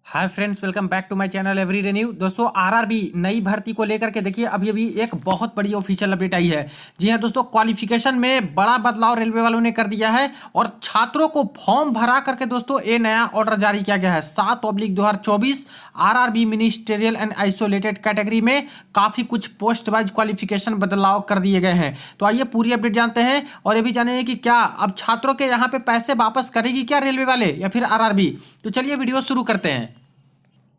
Hi friends, welcome back to my channel everyday new. दोस्तों, RRB नई भर्ती को लेकर के देखिए अभी अभी एक बहुत बड़ी ऑफिशियल अपडेट आई है। जी हां दोस्तों, क्वालिफिकेशन में बड़ा बदलाव रेलवे वालों ने कर दिया है और छात्रों को फॉर्म भरा करके दोस्तों ये नया ऑर्डर जारी किया गया है। 7/2024 RRB ministerial and isolated category में काफी कुछ पोस्ट वाइज क्वालिफिकेशन बदलाव कर दिए गए हैं। तो आइए पूरी अपडेट जानते हैं और ये भी जानेंगे कि क्या अब छात्रों के यहाँ पे पैसे वापस करेगी क्या रेलवे वाले या फिर आरआरबी। तो चलिए वीडियो शुरू करते हैं।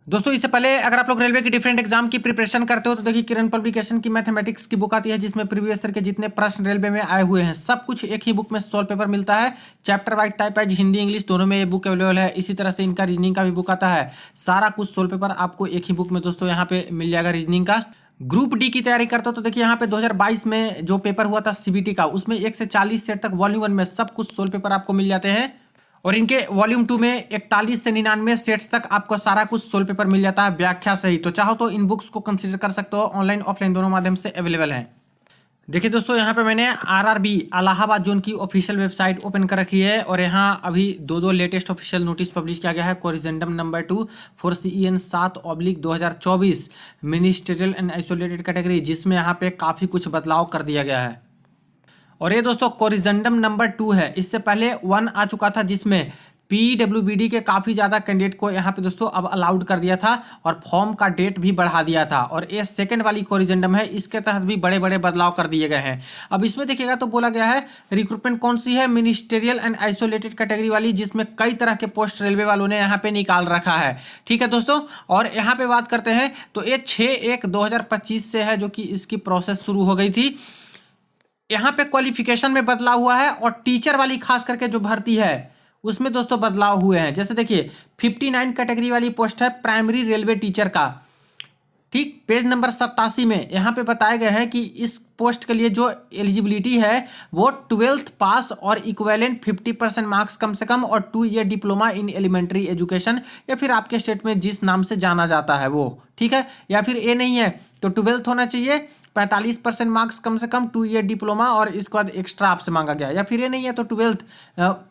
दोस्तों, इससे पहले अगर आप लोग रेलवे की डिफरेंट एग्जाम की प्रिपरेशन करते हो तो देखिए किरण पब्लिकेशन की मैथमेटिक्स की बुक आती है जिसमें प्रीवियस ईयर के जितने प्रश्न रेलवे में आए हुए हैं सब कुछ एक ही बुक में सॉल्व पेपर मिलता है। Chapter wise type wise Hindi English दोनों में ये बुक अवेलेबल है। इसी तरह से इनका रीजनिंग का भी बुक आता है। सारा कुछ सॉल्व पेपर आपको एक ही बुक में दोस्तों यहाँ पे मिल जाएगा रीजनिंग का। ग्रुप डी की तैयारी करते हो तो देखिए यहाँ पे 2022 में जो पेपर हुआ था सीबीटी का उसमें 1 से 40 सेट तक वॉल्यूम 1 में सब कुछ सोल्व पेपर आपको मिल जाते हैं और इनके वॉल्यूम 2 में 41 से 99 सेट्स तक आपको सारा कुछ सोल्व पेपर मिल जाता है व्याख्या सहित। तो चाहो तो इन बुक्स को कंसीडर कर सकते हो, ऑनलाइन ऑफलाइन दोनों माध्यम से अवेलेबल है। देखिए दोस्तों, यहाँ पे मैंने आरआरबी इलाहाबाद जोन की ऑफिशियल वेबसाइट ओपन कर रखी है और यहाँ अभी दो लेटेस्ट ऑफिशियल नोटिस पब्लिश किया गया है। Corrigendum number 2 for CEN 7/2024 ministerial and isolated category, जिसमें यहाँ पे काफ़ी कुछ बदलाव कर दिया गया है। और ये दोस्तों कोरिजेंडम नंबर 2 है। इससे पहले 1 आ चुका था जिसमें PWBD के काफ़ी ज़्यादा कैंडिडेट को यहाँ पे दोस्तों अब अलाउड कर दिया था और फॉर्म का डेट भी बढ़ा दिया था। और ये सेकंड वाली कोरिजेंडम है, इसके तहत भी बड़े बड़े बदलाव कर दिए गए हैं। अब इसमें देखिएगा तो बोला गया है रिक्रूटमेंट कौन सी है, मिनिस्टेरियल एंड आइसोलेटेड कैटेगरी वाली, जिसमें कई तरह के पोस्ट रेलवे वालों ने यहाँ पे निकाल रखा है। ठीक है दोस्तों, और यहाँ पे बात करते हैं तो ये 6/1/2025 से है जो कि इसकी प्रोसेस शुरू हो गई थी। यहाँ पे क्वालिफिकेशन में बदलाव हुआ है और टीचर वाली खास करके जो भर्ती है उसमें दोस्तों बदलाव हुए हैं। जैसे देखिए 59 कैटेगरी वाली पोस्ट है प्राइमरी रेलवे टीचर का। ठीक, पेज नंबर 87 में यहाँ पे बताए गए हैं कि इस पोस्ट के लिए जो एलिजिबिलिटी है वो 12th पास और इक्वेलेंट 50% मार्क्स कम से कम और 2 year diploma in elementary education या फिर आपके स्टेट में जिस नाम से जाना जाता है वो। ठीक है, या फिर ए नहीं है तो 12th होना चाहिए, 45% मार्क्स कम से कम, 2 ईयर डिप्लोमा और इसके बाद एक्स्ट्रा आपसे मांगा गया। या फिर ये नहीं है तो 12th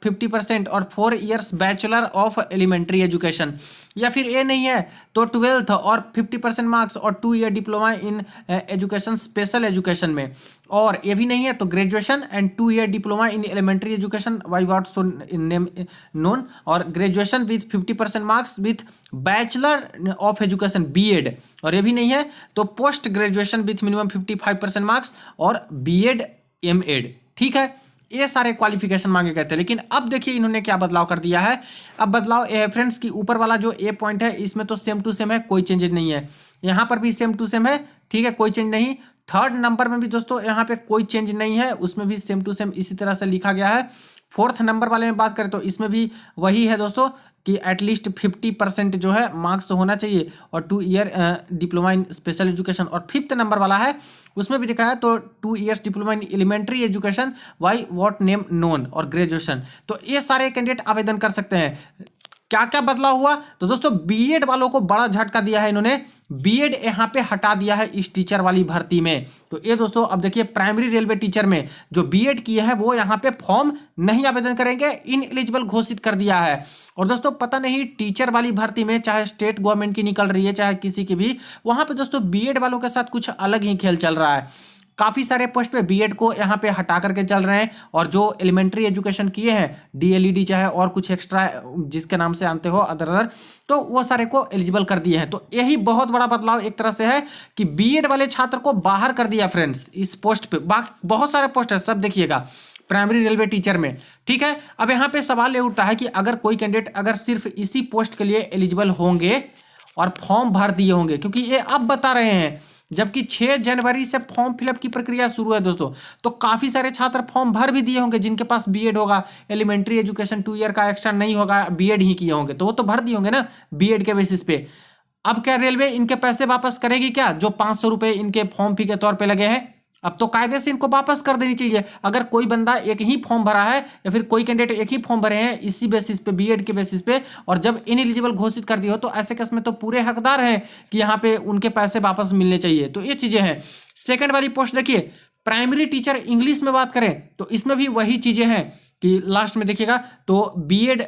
50% और 4 years bachelor of elementary education. या फिर ये नहीं है तो 12th और 50% मार्क्स और 2 year diploma in education special education में। और ये भी नहीं है तो graduation and 2 year diploma in elementary education why what so name known, और graduation with 50% marks with bachelor of education BEd। और ये भी नहीं है तो post graduation with minimum 55% marks और BEd MEd। ठीक है, ये सारे क्वालिफिकेशन मांगे गए थे। लेकिन अब देखिए इन्होंने क्या बदलाव कर दिया है। अब बदलाव ये है फ्रेंड्स की ऊपर वाला जो ए पॉइंट है इसमें तो सेम टू सेम है, कोई चेंजेस नहीं है। यहाँ पर भी सेम टू सेम है, ठीक है, कोई चेंज नहीं। थर्ड नंबर में भी दोस्तों यहाँ पे कोई चेंज नहीं है, उसमें भी सेम टू सेम इसी तरह से लिखा गया है। फोर्थ नंबर वाले में बात करें तो इसमें भी वही है दोस्तों कि एटलीस्ट 50% जो है मार्क्स होना चाहिए और 2 year diploma in special education. और फिफ्थ नंबर वाला है उसमें भी दिखा है तो 2 years diploma in elementary education why what name known और ग्रेजुएशन। तो ये सारे कैंडिडेट आवेदन कर सकते हैं। क्या क्या बदलाव हुआ तो दोस्तों BEd वालों को बड़ा झटका दिया है इन्होंने। BEd यहाँ पे हटा दिया है इस टीचर वाली भर्ती में। तो ये दोस्तों अब देखिए प्राइमरी रेलवे टीचर में जो BEd किए हैं वो यहाँ पे फॉर्म नहीं आवेदन करेंगे, इन एलिजिबल घोषित कर दिया है। और दोस्तों पता नहीं टीचर वाली भर्ती में चाहे स्टेट गवर्नमेंट की निकल रही है चाहे किसी की भी, वहां पे दोस्तों BEd वालों के साथ कुछ अलग ही खेल चल रहा है। काफ़ी सारे पोस्ट पे BEd को यहाँ पे हटा करके चल रहे हैं और जो एलिमेंट्री एजुकेशन किए हैं DLED चाहे और कुछ एक्स्ट्रा जिसके नाम से जानते हो अदर तो वो सारे को एलिजिबल कर दिए हैं। तो यही बहुत बड़ा बदलाव एक तरह से है कि BEd वाले छात्र को बाहर कर दिया फ्रेंड्स इस पोस्ट पे। बाकी बहुत सारे पोस्ट है, सब देखिएगा प्राइमरी रेलवे टीचर में। ठीक है, अब यहाँ पे सवाल ये उठता है कि अगर कोई कैंडिडेट अगर सिर्फ इसी पोस्ट के लिए एलिजिबल होंगे और फॉर्म भर दिए होंगे, क्योंकि ये अब बता रहे हैं जबकि 6 जनवरी से फॉर्म फिलअप की प्रक्रिया शुरू है दोस्तों, तो काफी सारे छात्र फॉर्म भर भी दिए होंगे जिनके पास BEd होगा, एलिमेंट्री एजुकेशन 2 ईयर का एक्स्ट्रा नहीं होगा, BEd ही किए होंगे तो वो तो भर दिए होंगे ना BEd के बेसिस पे। अब क्या रेलवे इनके पैसे वापस करेगी क्या, जो 500 रुपए इनके फॉर्म फी के तौर पे लगे हैं? अब तो कायदे से इनको वापस कर देनी चाहिए। अगर कोई बंदा एक ही फॉर्म भरा है या फिर कोई कैंडिडेट एक ही फॉर्म भरे हैं इसी बेसिस पे BEd के बेसिस पे और जब इनएलिजिबल घोषित कर दिया हो तो ऐसे केस में तो पूरे हकदार हैं कि यहाँ पे उनके पैसे वापस मिलने चाहिए। तो ये चीजें हैं। सेकंड वाली पोस्ट देखिए प्राइमरी टीचर इंग्लिश में बात करें तो इसमें भी वही चीजें हैं कि लास्ट में देखिएगा तो BEd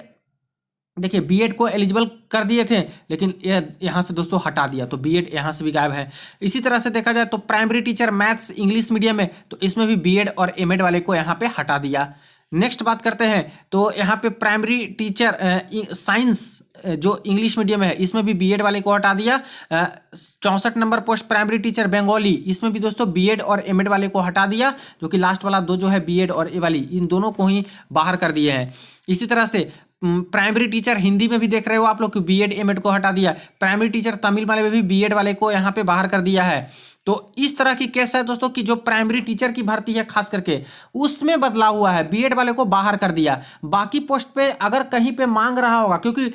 देखिए बीएड को एलिजिबल कर दिए थे, लेकिन ये यहाँ से दोस्तों हटा दिया, तो बीएड यहाँ से भी गायब है। इसी तरह से देखा जाए तो primary teacher maths English medium में, तो इसमें भी बीएड और एमएड वाले को यहाँ पे हटा दिया। नेक्स्ट बात करते हैं तो यहाँ पे प्राइमरी टीचर साइंस जो इंग्लिश मीडियम है इसमें भी बीएड वाले को हटा दिया। 64 number post primary teacher Bengali, इसमें भी दोस्तों बीएड और एमएड वाले को हटा दिया, जो कि लास्ट वाला दो जो है बीएड और ए वाली, इन दोनों को ही बाहर कर दिए हैं। इसी तरह से प्राइमरी टीचर हिंदी में भी देख रहे हो आप लोग कि बीएड एमएड को हटा दिया। प्राइमरी टीचर तमिल वाले में भी बीएड वाले को यहाँ पे बाहर कर दिया है। तो इस तरह की केस है दोस्तों कि जो प्राइमरी टीचर की भर्ती है खास करके उसमें बदलाव हुआ है, बीएड वाले को बाहर कर दिया। बाकी पोस्ट पे अगर कहीं पे मांग रहा होगा, क्योंकि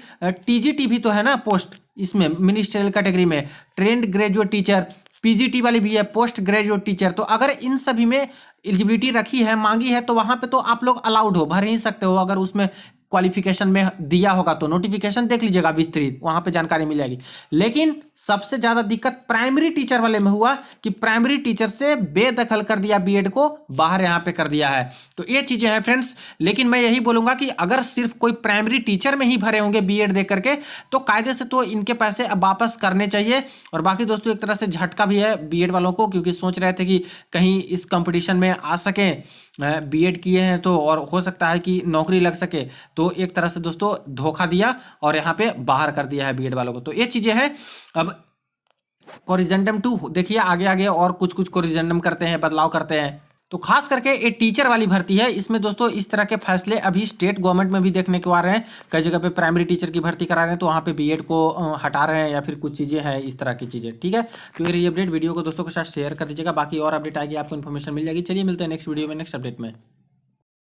टीजीटी भी तो है ना पोस्ट इसमें मिनिस्ट्रियल कैटेगरी में, ट्रेंड ग्रेजुएट टीचर, पीजीटी वाली भी है पोस्ट ग्रेजुएट टीचर, तो अगर इन सभी में एलिजिबिलिटी रखी है, मांगी है, तो वहां पे तो आप लोग अलाउड हो, भर ही सकते हो। अगर उसमें क्वालिफिकेशन में दिया होगा तो नोटिफिकेशन देख लीजिएगा विस्तृत, वहां पे जानकारी मिल जाएगी। लेकिन सबसे ज्यादा दिक्कत प्राइमरी टीचर वाले में हुआ कि प्राइमरी टीचर से बेदखल कर दिया, बीएड को बाहर यहाँ पे कर दिया है। तो ये चीजें हैं फ्रेंड्स। लेकिन मैं यही बोलूंगा कि अगर सिर्फ कोई प्राइमरी टीचर में ही भरे होंगे बीएड दे करके, तो कायदे से तो इनके पैसे अब वापस करने चाहिए। और बाकी दोस्तों एक तरह से झटका भी है बीएड वालों को, क्योंकि सोच रहे थे कि कहीं इस कंपटीशन में आ सके, बीएड किए हैं तो, और हो सकता है कि नौकरी लग सके, तो एक तरह से दोस्तों धोखा दिया और यहाँ पे बाहर कर दिया है बीएड वालों को। तो ये चीजें हैं। अब कोरिजेंडम 2 देखिए आगे आगे और कुछ कुछ कोरिजेंडम करते हैं, बदलाव करते हैं। तो खास करके ये टीचर वाली भर्ती है, इसमें दोस्तों इस तरह के फैसले अभी स्टेट गवर्नमेंट में भी देखने को आ रहे हैं। कई जगह पे प्राइमरी टीचर की भर्ती करा रहे हैं तो वहाँ पे बीएड को हटा रहे हैं, या फिर कुछ चीज़ें हैं इस तरह की चीज़ें। ठीक है, तो ये अपडेट वीडियो को दोस्तों के साथ शेयर कर दीजिएगा। बाकी और अपडेट आएगी आपको इन्फॉर्मेशन मिल जाएगी। चलिए मिलते हैं नेक्स्ट वीडियो में नेक्स्ट अपडेट में।